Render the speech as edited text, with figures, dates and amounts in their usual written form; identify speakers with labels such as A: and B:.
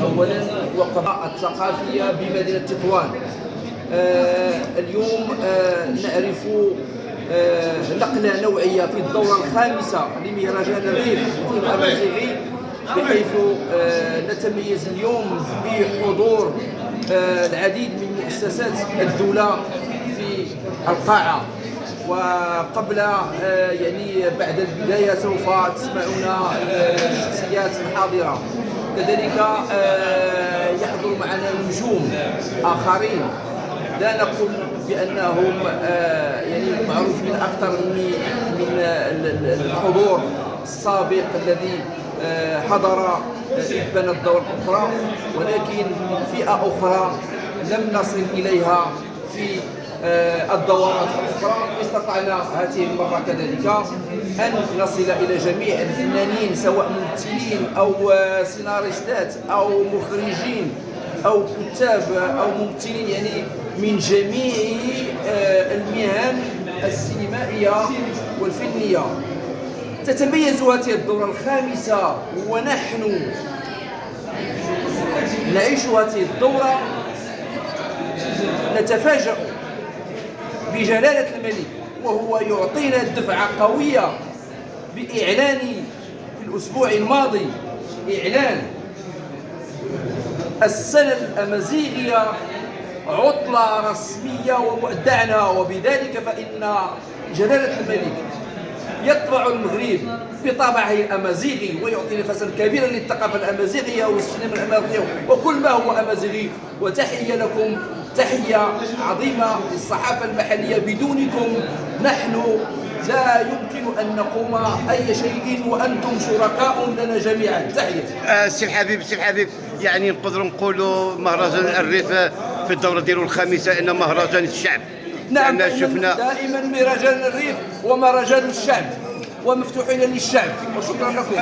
A: أولا وقفة الثقافية بمدينة تطوان. اليوم نعرف نقلة نوعية في الدورة الخامسة لمهرجان الريف الأمازيغي، بحيث نتميز اليوم بحضور العديد من مؤسسات الدولة في القاعة. وقبل بعد البداية سوف تسمعون الشخصيات الحاضرة. كذلك يحضر معنا نجوم آخرين لا نقول بأنهم معروفين أكثر من الحضور السابق الذي حضر إبان الدورة الأخرى، ولكن فئة أخرى لم نصل إليها في الدورات الأخرى. استطعنا هذه المرة كذلك أن نصل إلى جميع الفنانين، سواء ممثلين أو سيناريستات أو مخرجين أو كتاب أو ممثلين، من جميع المهن السينمائية والفنية. تتميز هذه الدورة الخامسة ونحن نعيش هذه الدورة، نتفاجأ بجلالة الملك وهو يعطينا دفعة قوية بإعلان في الأسبوع الماضي إعلان السنة الأمازيغية عطلة رسمية ومؤدعنة، وبذلك فإن جلالة الملك يطبع المغرب بطبعه الأمازيغي ويعطي نفسا كبيرا للثقافة الأمازيغية والسينما الأمازيغية وكل ما هو أمازيغي. وتحية لكم، تحية عظيمة للصحافة المحلية، بدونكم نحن لا يمكن أن نقوم أي شيء وأنتم شركاء لنا جميعا. تحية.
B: سي الحبيب، نقدروا نقولوا مهرجان الريف في الدورة ديالو الخامسة إنه مهرجان الشعب.
A: نعم، شفنا دائما مهرجان الريف ومهرجان الشعب ومفتوحين للشعب. وشكرا لكم.